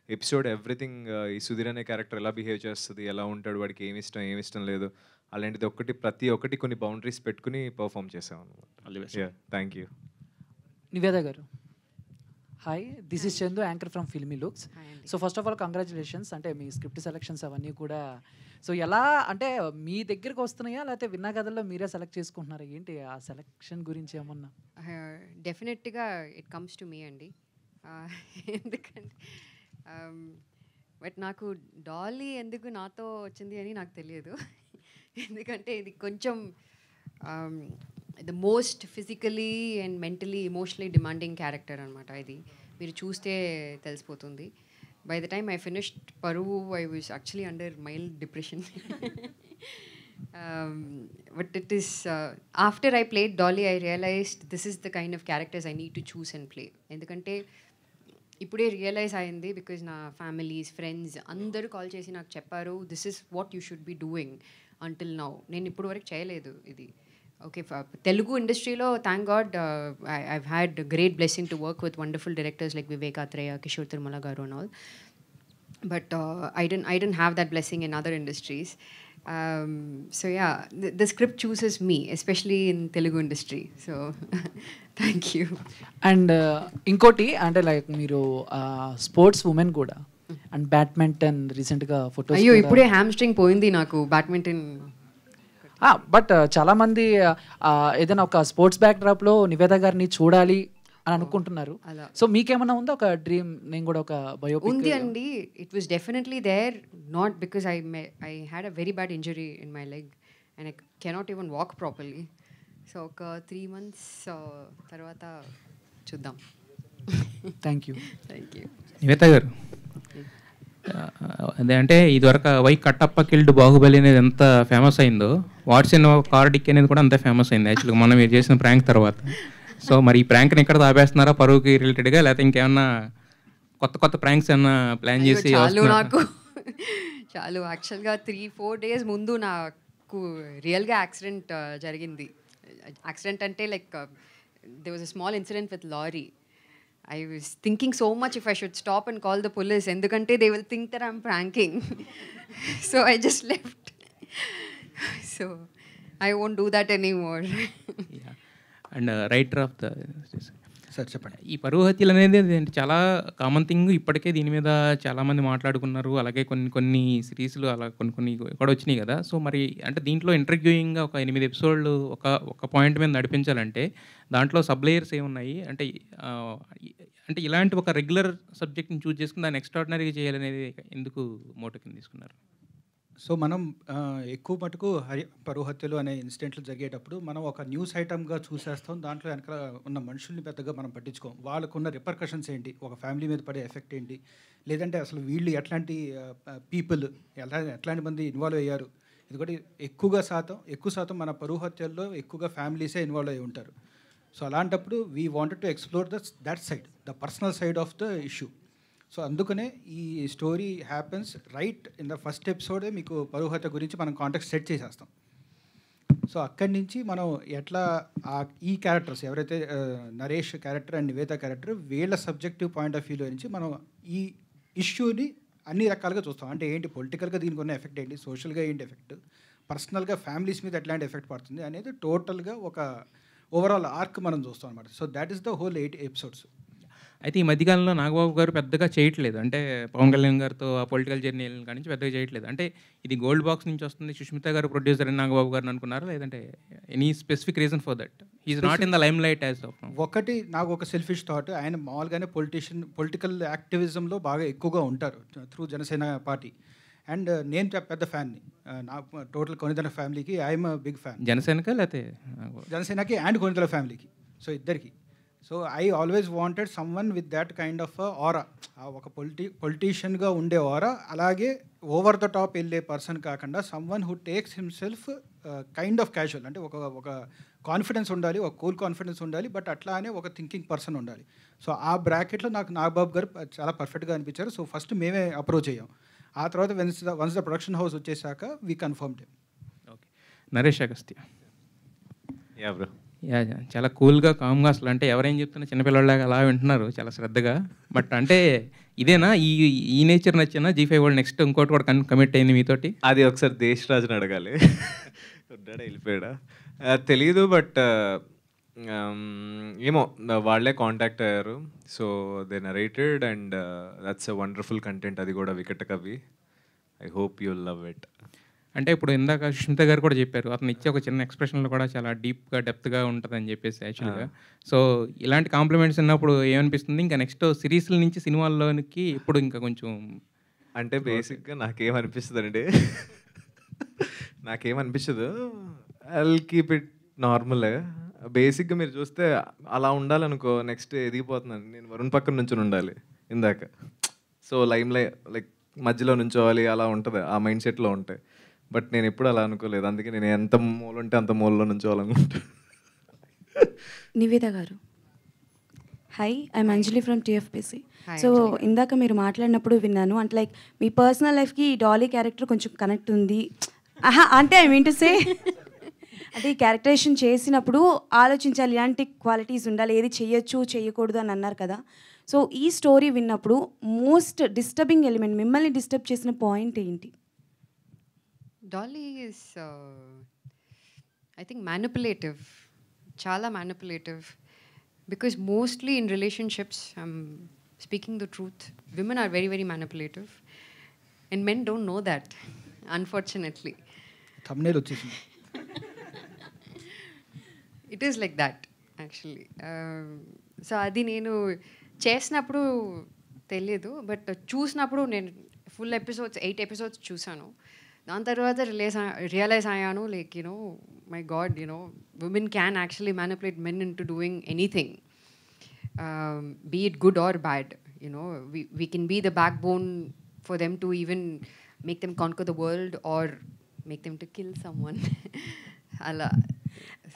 ఎపిసోడ్ ఎవ్రీథింగ్, ఈ సుధీర్ అనే క్యారెక్టర్ ఎలా బిహేవ్ చేస్తుంది, ఎలా ఉంటాడు, వాడికి ఏమి ఇష్టం లేదు, అలాంటిది ప్రతి ఒక్కటి కొన్ని బౌండరీస్ పెట్టుకుని పర్ఫామ్ చేసాం అనమాట. Thank you. నివేద గారు hi, this is Chandu, anchor from Filmy Looks. So first of all congratulations, అంటే మీ స్క్రిప్ట్ సెలెక్షన్స్ అవన్నీ కూడా. సో ఎలా అంటే మీ దగ్గరికి వస్తున్నాయా లేకపోతే విన్నా కథల్లో మీరే సెలెక్ట్ చేసుకుంటున్నారా, ఏంటి ఆ సెలెక్షన్ గురించి ఏమన్నా? డెఫినెట్గా ఇట్ కమ్స్ టు మీ అండి. ఎందుకంటే బట్ నాకు డాలీ ఎందుకు నాతో వచ్చింది అని నాకు తెలియదు. ఎందుకంటే ఇది కొంచెం the most physically and mentally emotionally demanding character అనమాట. ఇది మీరు చూస్తే తెలిసిపోతుంది. By the time I finished Paruvu I was actually under mild depression. But it is after I played Dolly, I realized this is the kind of characters I need to choose and play. ఎందుకంటే ఇప్పుడే realise అయింది, because నా families friends అందరూ call చేసి నాకు చెప్పారు this is what you should be doing until now. నేను ఇప్పుడు వరకు చేయలేదు ఇది. ఓకే, తెలుగు ఇండస్ట్రీలో thank God I've had great blessing to work with wonderful directors like Vivek Athreya, Kishore Tirumala గారు and all. But I didn't have that blessing in other industries. So yeah, the script chooses me, especially in Telugu industry. So thank you. And ఇంకోటి అంటే like మీరు sports women కూడా and badminton రీసెంట్గా photos. అయ్యో, ఇప్పుడే hamstring పోయింది నాకు badminton. But చాలామంది ఏదైనా ఒక స్పోర్ట్స్ బ్యాక్డ్రాప్లో నివేద గారిని చూడాలి అని అనుకుంటున్నారు. సో మీకేమన్నా ఉందా ఒక డ్రీమ్, నేను కూడా ఒక బయోపిక్? ఉంది అండి. It was definitely there, not because I had a very bad injury in my leg and I cannot even walk properly. So ఒక 3 months తర్వాత చూద్దాం. Thank you. Thank you. Niveda గారు, అదే అంటే ఇదివరకు వై కట్టప్ప కిల్డ్ బాహుబలి అనేది ఎంత ఫేమస్ అయిందో, వాట్స్ ఇన్ కార్డిక్ అనేది కూడా అంతే ఫేమస్ అయింది యాక్చువల్గా మనం మీరు చేసిన ప్రాంక్ తర్వాత. సో మరి ఈ ప్రాంక్ని ఎక్కడ ఆపేస్తున్నారా పరువుకి రిలేటెడ్గా, లేకపోతే ఇంకేమన్నా కొత్త ప్రాంక్స్ ఏమన్నా ప్లాన్ చేసి? నాకు చాలు. యాక్చువల్గా 3-4 days ముందు నాకు రియల్గా యాక్సిడెంట్ జరిగింది. యాక్సిడెంట్ అంటే like there was a small incident with lorry. I was thinking so much if I should stop and call the police, ఎందుకంటే they will think that I'm pranking. So I just left. So I won't do that anymore. And writer of the sir చెప్పండి. ఈ పరువు హత్యలు అనేది చాలా common thing. ఇప్పటికే దీని మీద చాలామంది మాట్లాడుకున్నారు. అలాగే కొన్ని సిరీస్లు అలా కొన్ని కూడా వచ్చినాయి కదా. సో మరి అంటే దీంట్లో ఇంటర్వ్యూయింగ్గా ఒక 8 episodes ఒక పాయింట్ మీద నడిపించాలంటే దాంట్లో సబ్ లేయర్స్ ఏమున్నాయి అంటే ఇలాంటి ఒక రెగ్యులర్ సబ్జెక్ట్ని చూస్ చేసుకుని దాన్ని ఎక్స్ట్రాడినరీగా చేయాలనేది ఎందుకు మోటో కింద తీసుకున్నారు? సో మనం ఎక్కువ మటుకు పరువు హత్యలు అనే ఇన్సిడెంట్లు జరిగేటప్పుడు మనం ఒక న్యూస్ ఐటమ్గా చూసేస్తాం. దాంట్లో వెనక ఉన్న మనుషుల్ని పెద్దగా మనం పట్టించుకోం. వాళ్ళకున్న రిపర్కషన్స్ ఏంటి, ఒక ఫ్యామిలీ మీద పడే ఎఫెక్ట్ ఏంటి, లేదంటే అసలు వీళ్ళు ఎట్లాంటి పీపుల్ ఎట్లాంటి మంది ఇన్వాల్వ్ అయ్యారు. ఇది కూడా ఎక్కువ శాతం మన పరువు హత్యల్లో ఎక్కువగా ఫ్యామిలీసే ఇన్వాల్వ్ అయ్యి ఉంటారు. సో అలాంటప్పుడు we wanted to explore that side, the personal side of the issue. So అందుకనే ఈ story happens right in the first ఎపిసోడే మీకు పరువు హత్య గురించి మనం కాంటాక్ట్ సెట్ చేసేస్తాం. సో అక్కడి నుంచి మనం ఎట్లా ఈ క్యారెక్టర్స్ ఎవరైతే Naresh character and Nivetha character వీళ్ళ సబ్జెక్టివ్ పాయింట్ ఆఫ్ వ్యూలో నుంచి మనం ఈ ఇష్యూని అన్ని రకాలుగా చూస్తాం. అంటే ఏంటి పొలిటికల్గా దీనికి ఉన్న ఎఫెక్ట్ ఏంటి, సోషల్గా ఏంటి ఎఫెక్ట్, పర్సనల్గా ఫ్యామిలీస్ మీద ఎట్లాంటి ఎఫెక్ట్ పడుతుంది అనేది టోటల్గా ఒక ఓవరాల్ ఆర్క్ మనం చూస్తాం అనమాట. So that is the whole 8 episodes. అయితే ఈ మధ్యకాలంలో నాగబాబు గారు పెద్దగా చేయట్లేదు. అంటే పవన్ కళ్యాణ్ గారితో ఆ పొలిటికల్ జర్నీ కాడి నుంచి పెద్దగా చేయట్లేదు. అంటే ఇది గోల్డ్ బాక్స్ నుంచి వస్తుంది, సుష్మిత గారు ప్రొడ్యూసర్ అని నాగబాబు గారిని అనుకున్నారా, లేదంటే any specific reason for that is not in the lime light as of now? ఒకటి నాకు ఒక సెల్ఫిష్ థాట్, ఆయన మామూలుగానే పొలిటికల్ యాక్టివిజంలో బాగా ఎక్కువగా ఉంటారు త్రూ జనసేన పార్టీ. అండ్ నేను పెద్ద ఫ్యాన్ని, నా టోటల్ కొనిదల ఫ్యామిలీకి ఐఎమ్ బిగ్ ఫ్యాన్. జనసేనకా లేకపోతే జనసేనకి అండ్ కొనిదల ఫ్యామిలీకి, సో ఇద్దరికి. So I always wanted someone with that kind of ఆరా, ఒక పొలిటీషియన్గా ఉండే ఆరా, అలాగే ఓవర్ ద టాప్ వెళ్ళే పర్సన్ కాకుండా someone who takes himself kind of casual. అంటే ఒక కాన్ఫిడెన్స్ ఉండాలి, ఒక కూల్ కాన్ఫిడెన్స్ ఉండాలి, బట్ అట్లానే ఒక థింకింగ్ పర్సన్ ఉండాలి. సో ఆ బ్రాకెట్లో నాకు నాగబాబు గారు చాలా పర్ఫెక్ట్గా అనిపించారు. సో ఫస్ట్ మేమే అప్రోచ్ అయ్యాం. ఆ తర్వాత వన్స్ ద ప్రొడక్షన్ హౌస్ వచ్చేసాక we confirmed. Okay, Naresh Agastya. Yeah bro. చాలా కూల్గా కామ్గా, అసలు అంటే ఎవరేం చెప్తున్నా చిన్నపిల్లలాగా అలా వింటున్నారు చాలా శ్రద్ధగా. బట్ అంటే ఇదేనా ఈ నేచర్ నచ్చిన G5 వాళ్ళు నెక్స్ట్ ఇంకోటి కూడా కమిట్ అయింది మీతోటి? అది ఒకసారి దేశ్ రాజుని అడగాలి. ఉన్నాడా వెళ్ళిపోయాడా తెలీదు. బట్ ఏమో వాళ్ళే కాంటాక్ట్ అయ్యారు. So they narrated and that's a wonderful content. అది కూడా వికట కవి. I hope you will love it. అంటే ఇప్పుడు ఇందాక సుష్మిత గారు కూడా చెప్పారు, అతను ఇచ్చే ఒక చిన్న ఎక్స్ప్రెషన్లో కూడా చాలా డీప్గా డెప్త్గా ఉంటుందని చెప్పేసి యాక్చువల్గా. సో ఇలాంటి కాంప్లిమెంట్స్ ఉన్నప్పుడు ఏమనిపిస్తుంది, ఇంకా నెక్స్ట్ సిరీస్ల నుంచి సినిమాల్లోనికి ఇప్పుడు ఇంకా కొంచెం అంటే బేసిక్గా నాకేమనిపిస్తుంది నాకేమనిపించదు, ఐ కీప్ ఇట్ నార్మల్. బేసిక్గా మీరు చూస్తే అలా ఉండాలనుకో, నెక్స్ట్ ఎదిగిపోతున్నాను నేను, వరుణ్ పక్కన నుంచి ఉండాలి ఇందాక. సో లైక్ మధ్యలో నుంచోవాలి, అలా ఉంటుంది, ఆ మైండ్ సెట్లో ఉంటాయి. బట్ నేను ఎప్పుడు అలా అనుకోలేదు, అందుకే నేను ఎంత మూల ఉంటే అంత మూలలో నుంచోవాలనుకుంటా. నివేద గారు, hi, I'm Anjali from TFPC. So ఇందాక మీరు మాట్లాడినప్పుడు విన్నాను, అంటే లైక్ మీ పర్సనల్ లైఫ్కి ఈ డాలీ క్యారెక్టర్ కొంచెం కనెక్ట్ ఉంది. అంటే ఐ మీన్ టు సే, అంటే ఈ క్యారెక్టరేషన్ చేసినప్పుడు ఆలోచించాలి, ఇలాంటి క్వాలిటీస్ ఉండాలి, ఏది చేయొచ్చు చేయకూడదు అని అన్నారు కదా. సో ఈ స్టోరీ విన్నప్పుడు మోస్ట్ డిస్టర్బింగ్ ఎలిమెంట్, మిమ్మల్ని డిస్టర్బ్ చేసిన పాయింట్ ఏంటి? Dolly is I think manipulative, చాలా manipulative. Because mostly in relationships, speaking the truth, women are very, very manipulative. And men don't know that, unfortunately. thumbnail వచ్చేసింది. It is like that, actually. So adi nenu చేసినప్పుడు తెలియదు, but చూసినప్పుడు నేను full episodes 8 episodes చూసాను. దాని తర్వాత realise అయ్యాను, like my God, women can actually manipulate men into doing anything, be it good or bad. We can be the backbone for them to even make them conquer the world or make them to kill someone. Ala.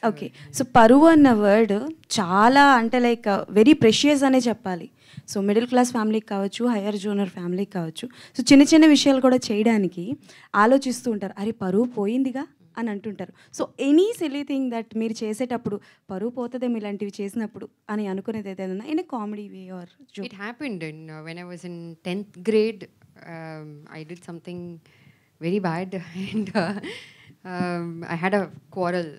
Okay, so పరువు అన్న word చాలా అంటే like very precious అనే చెప్పాలి. So middle class ఫ్యామిలీకి కావచ్చు, higher junior ఫ్యామిలీకి కావచ్చు, సో చిన్న చిన్న విషయాలు కూడా చేయడానికి ఆలోచిస్తూ ఉంటారు, అరే పరువు పోయిందిగా అని అంటుంటారు. So any silly thing that మీరు చేసేటప్పుడు పరువు పోతుందేమో ఇలాంటివి చేసినప్పుడు అని అనుకునేది ఏదైనా in a comedy way or joke? It happened when I was in 10th grade. I did something very bad and I had a quarrel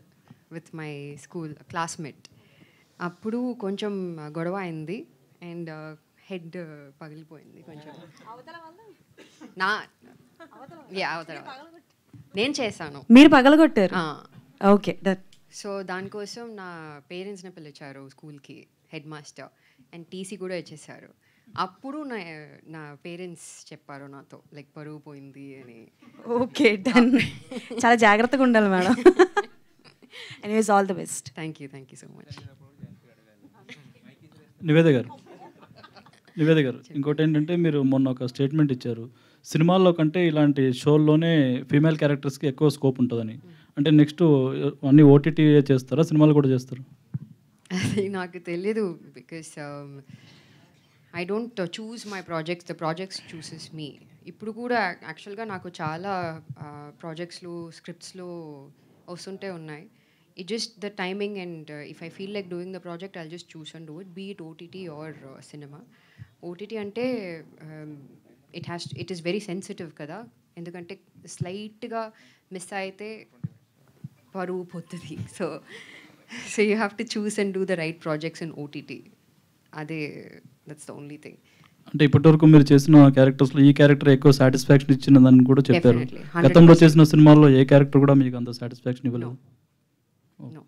with my school classmate. అప్పుడు కొంచెం గొడవ అయింది అండ్ హెడ్ పగిలిపోయింది కొంచెం. నా అవతల నేను చేశాను, మీరు పగలగొట్టారు? ఓకే. సో దానికోసం నా పేరెంట్స్ని పిలిచారు స్కూల్కి, హెడ్ మాస్టర్, అండ్ టీసీ కూడా ఇచ్చేసారు. అప్పుడు నా పేరెంట్స్ చెప్పారు నాతో, లైక్ పరువు పోయింది అని. Okay, done. చాలా జాగ్రత్తగా ఉండాలి madam. Anyways all the best. Thank you so much. Niveda గారు, ఇంకోటి ఏంటంటే మీరు మొన్న ఒక స్టేట్మెంట్ ఇచ్చారు, సినిమాల్లో కంటే ఇలాంటి షోల్లోనే ఫీమేల్ క్యారెక్టర్స్కి ఎక్కువ స్కోప్ ఉంటుందని. అంటే నెక్స్ట్ అన్ని ఓటీటీ చేస్తారా, సినిమాలు కూడా చేస్తారు? అది నాకు తెలీదు, because I don't choose my projects, the projects chooses me. ఇప్పుడు కూడా యాక్చువల్గా నాకు చాలా ప్రాజెక్ట్స్లో స్క్రిప్ట్స్లో వస్తుంటే ఉన్నాయి. It's just the timing, and if I feel like doing the project, I'll just choose and do it, be it OTT or cinema. OTT ante it is very sensitive kada, endukante slight ga miss aithe paru pottadi. So you have to choose and do the right projects in OTT. That's the only thing. అంటే ఇప్పటివరకు మీరు చేసిన క్యారెక్టర్స్లో ఈ character ఎక్కువ satisfaction ఇచ్చినదని కూడా చెప్పారు. గతంలో చేసిన సినిమాల్లో ఏ క్యారెక్టర్ కూడా మీకు అంత సాటిస్ఫాక్షన్ ఇవ్వలేదు? No.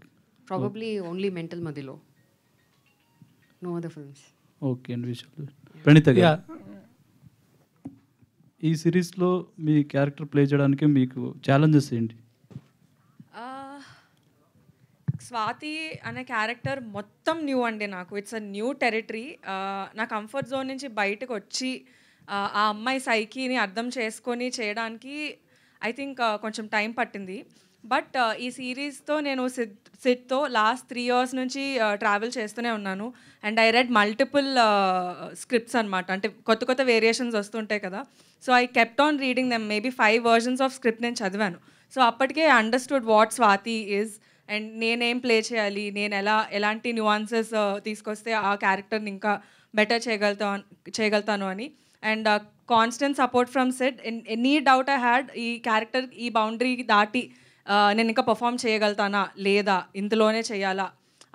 Probably only Mental Madilo. No other films. Okay అండి. ప్రణీత గారు, ఈ సిరీస్లో మీ క్యారెక్టర్ ప్లే చేయడానికి మీకు ఛాలెంజెస్ ఏంటి? స్వాతి అనే క్యారెక్టర్ మొత్తం న్యూ అండి నాకు. It's a new territory. నా కంఫర్ట్ జోన్ నుంచి బయటకు వచ్చి ఆ అమ్మాయి సైకీని అర్థం చేసుకొని చేయడానికి ఐ థింక్ కొంచెం టైం పట్టింది. బట్ ఈ సిరీస్తో నేను సిడ్తో లాస్ట్ 3 years నుంచి ట్రావెల్ చేస్తూనే ఉన్నాను. And I read multiple scripts అనమాట. అంటే కొత్త కొత్త వేరియేషన్స్ వస్తుంటాయి కదా. So I kept on reading them. Maybe 5 versions of script నేను చదివాను. సో అప్పటికే I understood what Swathi is and నేనేం ప్లే చేయాలి, నేను ఎలాంటి న్యూఆన్సెస్ తీసుకొస్తే ఆ క్యారెక్టర్ని ఇంకా బెటర్ చేయగలుగుతాను అని. And constant support from Sid. Any doubt I had ఈ క్యారెక్టర్ ఈ బౌండరీ దాటి నేను ఇంకా పర్ఫామ్ చేయగలుగుతానా లేదా, ఇందులోనే చేయాలా,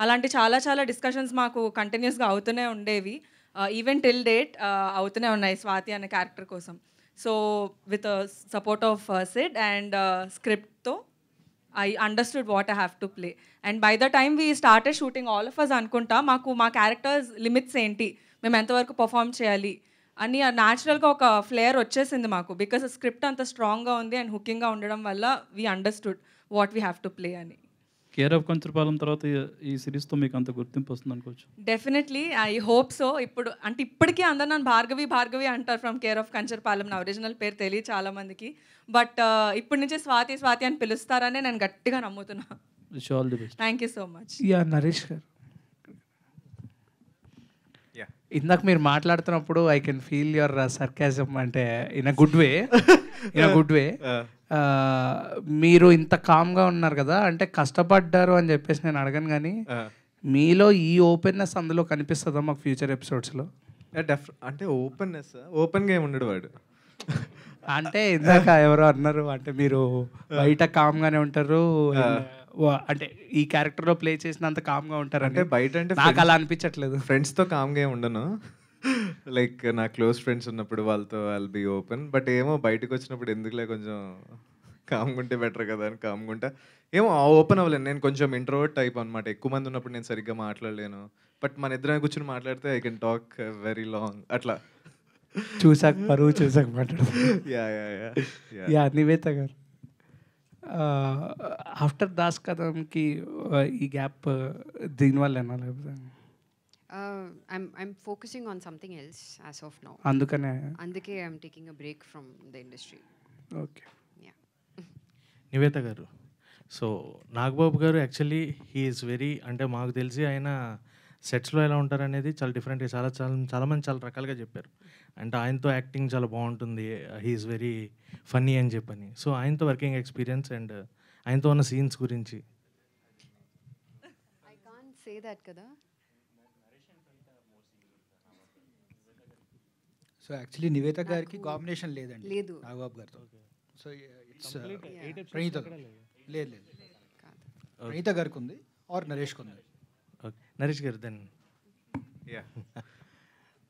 అలాంటి చాలా చాలా డిస్కషన్స్ మాకు కంటిన్యూస్గా అవుతూనే ఉండేవి. ఈవెన్ టిల్ డేట్ అవుతూనే ఉన్నాయి స్వాతి అనే క్యారెక్టర్ కోసం. So with support of Sid and స్క్రిప్ట్తో I understood what I have to play. And by the time we started shooting, all of us అనుకుంటా మా క్యారెక్టర్స్ లిమిట్స్ ఏంటి, మేము ఎంతవరకు పర్ఫామ్ చేయాలి, అని న్యాచురల్గా ఒక ఫ్లేయర్ వచ్చేసింది మాకు, బికాస్ స్క్రిప్ట్ అంత స్ట్రాంగ్గా ఉంది అండ్ హుకింగ్గా ఉండడం వల్ల we understood what we have to play అని. కేర్ ఆఫ్ కంచరపాలెం తర్వాత ఈ సిరీస్తో మీకు అంత గుర్తింపు వస్తుంది అనుకోవచ్చు. Definitely I hope so. ఇప్పుడు అంటే ఇప్పటికీ అందరు నన్ను భార్గవి అంటారు ఫ్రమ్ కేర్ ఆఫ్ కంచరపాలెం. నా ఒరిజినల్ పేరు తెలియదు చాలామందికి, బట్ ఇప్పటి నుంచి స్వాతి అని పిలుస్తారని నేను గట్టిగా నమ్ముతున్నా. All the best. Thank you so much. Yeah Naresh గారు, ఇందాక మీరు మాట్లాడుతున్నప్పుడు I can feel your sarcasm, అంటే ఇన్ అ గుడ్ వే. మీరు ఇంత కామ్గా ఉన్నారు కదా, అంటే కష్టపడ్డారు అని చెప్పేసి నేను అడగను, కానీ మీలో ఈ ఓపెన్నెస్ అందులో కనిపిస్తుందా మాకు ఫ్యూచర్ ఎపిసోడ్స్లో? అంటే ఓపెన్గా ఏమి ఉండడు వాడు. అంటే ఇందాక ఎవరో అన్నారు, అంటే మీరు బయట కామ్గానే ఉంటారు, అంటే ఈ క్యారెక్టర్లో ప్లే చేసినంత కామ్గా ఉంటారు. అంటే బయట అంటే నాకు అలా అనిపించట్లేదు. ఫ్రెండ్స్తో కామ్గా ఏమి ఉండను, లైక్ నా క్లోజ్ ఫ్రెండ్స్ ఉన్నప్పుడు వాళ్ళతో ఐల్ బీ ఓపెన్. బట్ ఏమో బయటకు వచ్చినప్పుడు ఎందుకులే కొంచెం కామ్గా ఉంటే బెటర్ కదా అని కామ్గా ఉంటా. ఏమో ఓపెన్ అవ్వలేను, నేను కొంచెం ఇంట్రోవర్ట్ టైప్ అనమాట. ఎక్కువ మంది ఉన్నప్పుడు నేను సరిగ్గా మాట్లాడలేను. బట్ మన ఇద్దరం కూర్చొని మాట్లాడితే I can talk very long అట్లా. చూసాక మాట్లాడుతాను. యా నివేత గారు, ఆఫ్టర్ దాస్ కథంకి ఈ గ్యాప్ దీనివల్ల ఏనా లేకపోతే? I'm focusing on something else as of now. అందుకే I'm taking a break from the industry. Okay. Yeah. Nivetha గారు, సో నాగబాబు గారు యాక్చువల్లీ హీ ఈజ్ వెరీ, అంటే మాకు తెలిసి ఆయన సెట్స్లో ఎలా ఉంటారు అనేది చాలా డిఫరెంట్గా చాలామంది చాలా రకాలుగా చెప్పారు. అంటే ఆయనతో యాక్టింగ్ చాలా బాగుంటుంది, హీ ఈజ్ వెరీ ఫన్నీ అని చెప్పని. సో ఆయనతో వర్కింగ్ ఎక్స్పీరియన్స్ అండ్ ఆయనతో ఉన్న సీన్స్ గురించి. I can't say that కదా. సో యాక్చువల్లీ నివేత గారికి కాంబినేషన్ లేదండి లేదు నాగబాబు గారితో. సో ఇట్స్ ప్రణీత లేదు ప్రణీత గారికి ఉంది ఆర్ నరేష్కి ఉంది. ఓకే, నరేష్ గారు దెన్.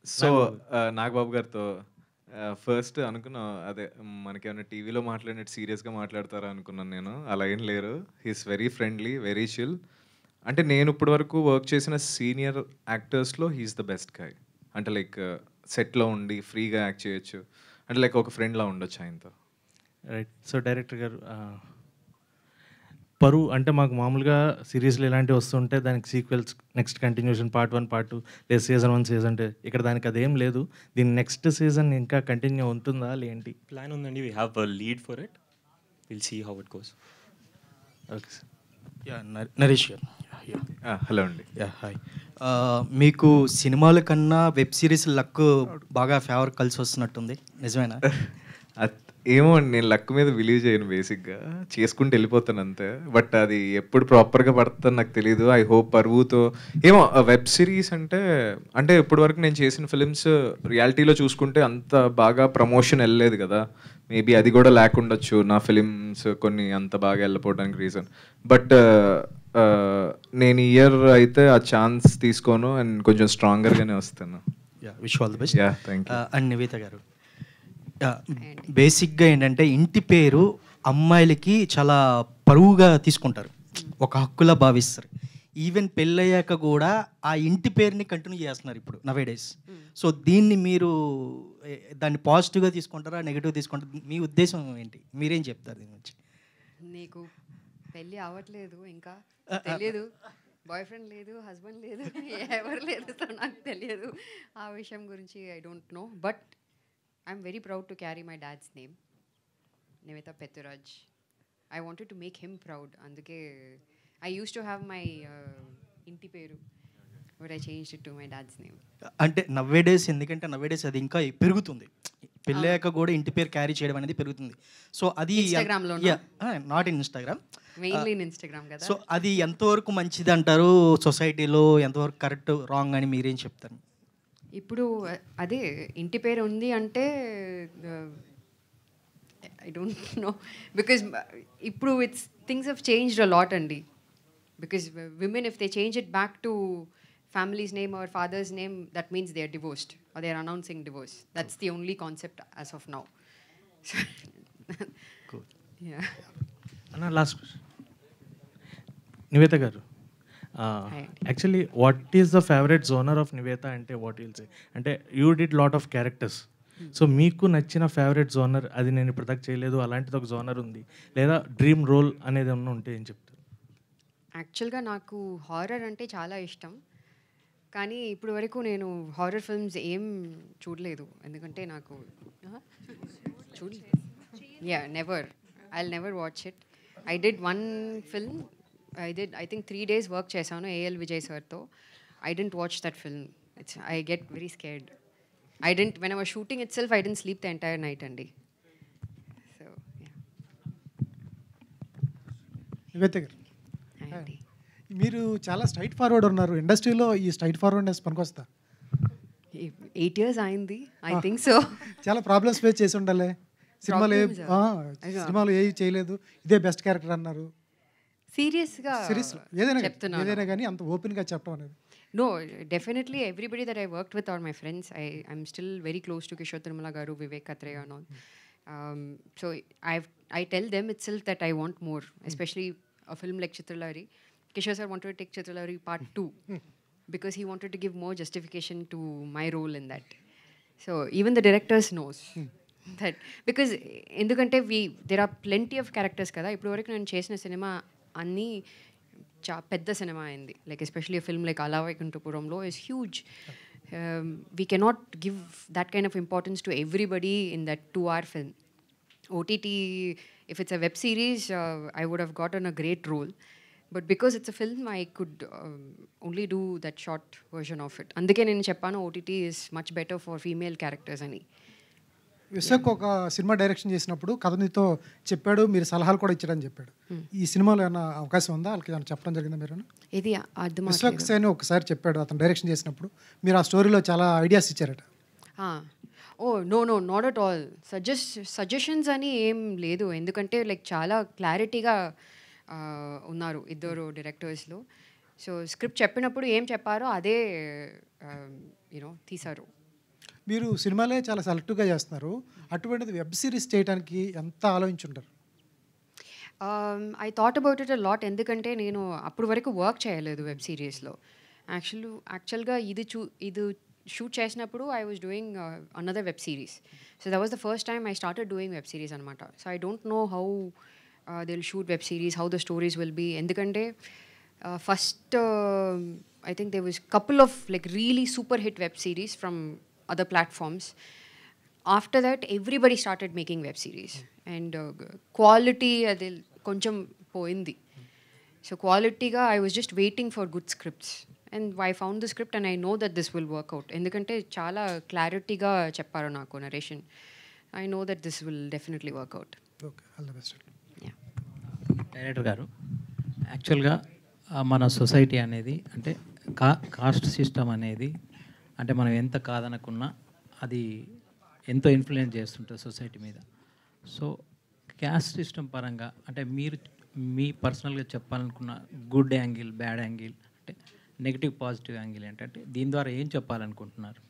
సో నాగబాబు గారితో ఫస్ట్ అనుకున్నా, అదే మనకేమైనా టీవీలో మాట్లాడినట్టు సీరియస్గా మాట్లాడతారా అనుకున్నాను నేను. అలా ఏం లేరు, he's very friendly, very chill. అంటే నేను ఇప్పటి వరకు వర్క్ చేసిన సీనియర్ యాక్టర్స్లో హీస్ ద బెస్ట్ గాయ్. అంటే లైక్ సెట్లో ఉండి ఫ్రీగా యాక్ట్ చేయొచ్చు, అంటే లైక్ ఒక ఫ్రెండ్లా ఉండొచ్చు ఆయనతో. రైట్. సో డైరెక్టర్ గారు, పరు అంటే మాకు మామూలుగా సిరీస్లో ఇలాంటివి వస్తుంటే దానికి sequels, next continuation, part 1 part 2 లేదా సీజన్ 1 సీజన్ 2, ఇక్కడ దానికి అదేం లేదు. దీని నెక్స్ట్ సీజన్ ఇంకా కంటిన్యూ ఉంటుందా లేంటి? ప్లాన్ ఉందండి, we have a lead for it, will see how it goes. Okay sir. Yeah Naresh గారు. హలో అండి. Yeah hi. మీకు సినిమాల కన్నా వెబ్ సిరీస్ లక్ బాగా ఫేవర్ కలిసి వస్తున్నట్టుంది, నిజమేనా? ఏమో అండి, నేను లక్ మీద బిలీవ్ చేయను, బేసిక్గా చేసుకుంటూ వెళ్ళిపోతాను అంతే. బట్ అది ఎప్పుడు ప్రాపర్గా పడుతుందని నాకు తెలియదు. ఐ హోప్ పరువుతో ఏమో వెబ్ సిరీస్ అంటే ఇప్పటి వరకు నేను చేసిన ఫిలిమ్స్ రియాలిటీలో చూసుకుంటే అంత బాగా ప్రమోషన్ వెళ్ళలేదు కదా. మేబీ అది కూడా లేకుండొచ్చు నా ఫిలిమ్స్ కొన్ని అంత బాగా వెళ్ళిపోవడానికి రీజన్. బట్ నేను ఈ ఇయర్ అయితే ఆ ఛాన్స్ తీసుకోను అండ్ కొంచెం స్ట్రాంగర్గానే వస్తాను. Wish all the best. Thank you. And Nivetha గారు, బేసిక్గా ఏంటంటే ఇంటి పేరు అమ్మాయిలకి చాలా పరువుగా తీసుకుంటారు, ఒక హక్కులా భావిస్తారు. ఈవెన్ పెళ్ళయ్యాక కూడా ఆ ఇంటి పేరుని కంటిన్యూ చేస్తున్నారు ఇప్పుడు నవేడేస్. సో దీన్ని మీరు దాన్ని పాజిటివ్గా తీసుకుంటారా, నెగిటివ్ తీసుకుంటారా? మీ ఉద్దేశం ఏంటి, మీరేం చెప్తారు దీని గురించి? నీకు పెళ్ళి అవ్వట్లేదు, ఇంకా తెలియదు, బాయ్ ఫ్రెండ్ లేదు, హస్బెండ్ లేదు, ఎవరు లేదు, సో నాకు తెలియదు ఆ విషయం గురించి. I don't know, but I'm very proud to carry my dad's name, Nivetha Pethuraj. I wanted to make him proud. అందుకే I use to have my ఇంటి పేరు, but I change it to my dad's name. అంటే nowadays, ఎందుకంటే nowadays అది ఇంకా పెరుగుతుంది, పెళ్ళాక కూడా ఇంటి పేరు క్యారీ చేయడం అనేది పెరుగుతుంది. సో అది not in Instagram, mainly in Instagram కదా. సో అది ఎంతవరకు మంచిది అంటారు సొసైటీలో, ఎంతవరకు కరెక్ట్ రాంగ్ అని మీరేం చెప్తారు? ఇప్పుడు అదే ఇంటి పేరు ఉంది అంటే ఐ డోంట్ నో, బికాజ్ ఇప్పుడు it's things have changed a lot అండి. Because women if they change it back to family's name or father's name, that means they are divorced or they are announcing divorce. That's the only concept as of now. Cool. Yeah. Anna, last question. Nivetha గారు, actually what is the favourite genre of Nivetha అంటే what will say అంటే you did lot of characters. So మీకు నచ్చిన favourite genre అది నేను ఇప్పుడు దాకా చేయలేదు అలాంటిది ఒక జోనర్ ఉంది లేదా డ్రీమ్ రోల్ అనేది ఏమన్నా ఉంటే ఏం చెప్తారు? యాక్చువల్గా నాకు హారర్ అంటే చాలా ఇష్టం, కానీ ఇప్పుడు వరకు నేను హారర్ ఫిల్మ్స్ ఏం చూడలేదు. ఎందుకంటే నాకు చూడలేదు. Never, I never watch it. I did one film, I think 3 days work చేశాను ఏఎల్ విజయ్ సార్తో. I didn't watch that film. I get very scared. when I was shooting itself, I didn't sleep the entire night అండి. So Nivetha గారు, మీరు చాలా straight forward ఉన్నారు. ఇండస్ట్రీలో ఈ straight forwardness పనికొస్తా? 8 years అయింది, ఐ థింక్ సో. చాలా ప్రాబ్లమ్స్ ఫేస్ చేసి ఉండాలి. సినిమాలు ఏవి చేయలేదు, ఇదే బెస్ట్ క్యారెక్టర్ అన్నారు. సీరియస్గా సిరీస్లో ఏదైనా కానీ అంత ఓపెన్గా చెప్పడం అనేది. No, definitely everybody that I worked with are my friends. I'm still very close to Kishore Tirumala garu, Vivek Katreya and all. So I tell them itself that I want more, especially a film like Chitralari. Kishore sir wanted to take Chitralari part 2 because he wanted to give more justification to my role in that. So even the directors knows that, because endukante there are plenty of characters kada. Ippudu varaku nenu chesina cinema anni పెద్ద సినిమా అయింది. Like especially film like Ala Vaikunthapurramuloo is huge. We cannot give that kind of importance to everybody in that 2-hour film. OTT, if it's a web series, I would have gotten a great role, but because it's a film I could only do that short version of it. అందుకే నేను చెప్పాను OTT is much better for female characters అని. విశాఖ ఒక cinema direction చేసినప్పుడు కథనితో చెప్పాడు, మీరు సలహాలు కూడా ఇచ్చాడని చెప్పాడు. ఈ సినిమాలో ఏమైనా అవకాశం ఉందా? వాళ్ళకి ఏమైనా చెప్పడం జరిగిందా మీరు? ఇది విశాఖ సేన్ ఒకసారి చెప్పాడు అతను డైరెక్షన్ చేసినప్పుడు, మీరు ఆ స్టోరీలో చాలా ఐడియాస్ ఇచ్చారట. No not at all. Suggestions అని ఏం లేదు, ఎందుకంటే లైక్ చాలా క్లారిటీగా ఉన్నారు ఇద్దరు డైరెక్టర్స్లో. సో స్క్రిప్ట్ చెప్పినప్పుడు ఏం చెప్పారో అదే తీశారు. మీరు సినిమాలే చాలా సెలెక్టివ్గా చేస్తున్నారు, అటువంటిది వెబ్ సిరీస్ చేయడానికి ఎంత ఆలోచించుంటారు? I thought about it a lot, ఎందుకంటే నేను అప్పుడు వరకు వర్క్ చేయలేదు వెబ్ సిరీస్లో. యాక్చువల్గా ఇది షూట్ చేసినప్పుడు I was doing another web series. So that was the first time I started doing web series అనమాట. So I don't know how they will shoot web series, how the stories will be. ఎందుకంటే first I think they was couple of like really super hit web series from other platforms. After that everybody started making web series and quality adi koncham poindi. So quality ga I was just waiting for good scripts and I found the script and I know that this will work out, endukante chaala clarity ga chepparu naaku narration. I know that this will definitely work out. Okay, all the best. Yeah. Director గారు, యాక్చువల్గా మన society అనేది అంటే cost system అనేది అంటే మనం ఎంత కాదనుకున్నా అది ఎంతో ఇన్ఫ్లుయెన్స్ చేస్తుంటుంది సొసైటీ మీద. సో క్యాస్ట్ సిస్టమ్ పరంగా అంటే మీరు మీ పర్సనల్గా చెప్పాలనుకున్న గుడ్ యాంగిల్, బ్యాడ్ యాంగిల్, అంటే నెగిటివ్ పాజిటివ్ యాంగిల్ ఏంటంటే దీని ద్వారా ఏం చెప్పాలనుకుంటున్నారు?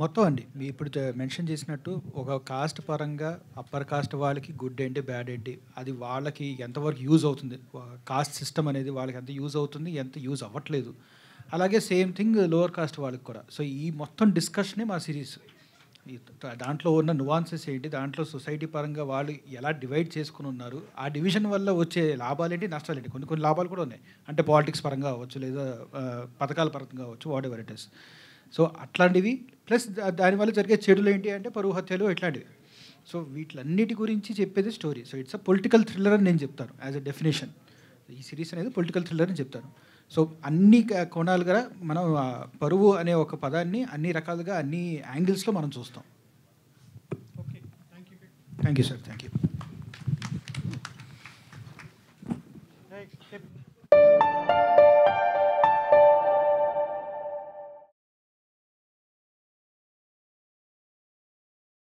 మొత్తం అండి మీ ఇప్పుడు మెన్షన్ చేసినట్టు ఒక కాస్ట్ పరంగా అప్పర్ కాస్ట్ వాళ్ళకి గుడ్ ఏంటి, బ్యాడ్ ఏంటి, అది వాళ్ళకి ఎంతవరకు యూజ్ అవుతుంది, కాస్ట్ సిస్టమ్ అనేది వాళ్ళకి ఎంత యూజ్ అవుతుంది, ఎంత యూజ్ అవ్వట్లేదు. అలాగే సేమ్ థింగ్ లోవర్ కాస్ట్ వాళ్ళకి కూడా. సో ఈ మొత్తం డిస్కషనే మా సిరీస్. దాంట్లో ఉన్న నువాన్సెస్ ఏంటి, దాంట్లో సొసైటీ పరంగా వాళ్ళు ఎలా డివైడ్ చేసుకుని ఉన్నారు, ఆ డివిజన్ వల్ల వచ్చే లాభాలు ఏంటి, నష్టాలు ఏంటి. కొన్ని లాభాలు కూడా ఉన్నాయి, అంటే పాలిటిక్స్ పరంగా అవ్వచ్చు, లేదా పథకాల పరంగా అవ్వచ్చు, what ever it is. So అట్లాంటివి ప్లస్ దానివల్ల జరిగే చెడులు ఏంటి అంటే పరువు హత్యలు ఇట్లాంటివి. సో వీటిలన్నిటి గురించి చెప్పేది story. So it's a political thriller అని నేను చెప్తాను యాజ్ అ డెఫినేషన్. ఈ సిరీస్ అనేది పొలిటికల్ థ్రిల్లర్ అని చెప్తాను. సో అన్ని కోణాలుగా మనం పరువు అనే ఒక పదాన్ని అన్ని రకాలుగా అన్ని యాంగిల్స్లో మనం చూస్తాం. Thank you sir. Thank you.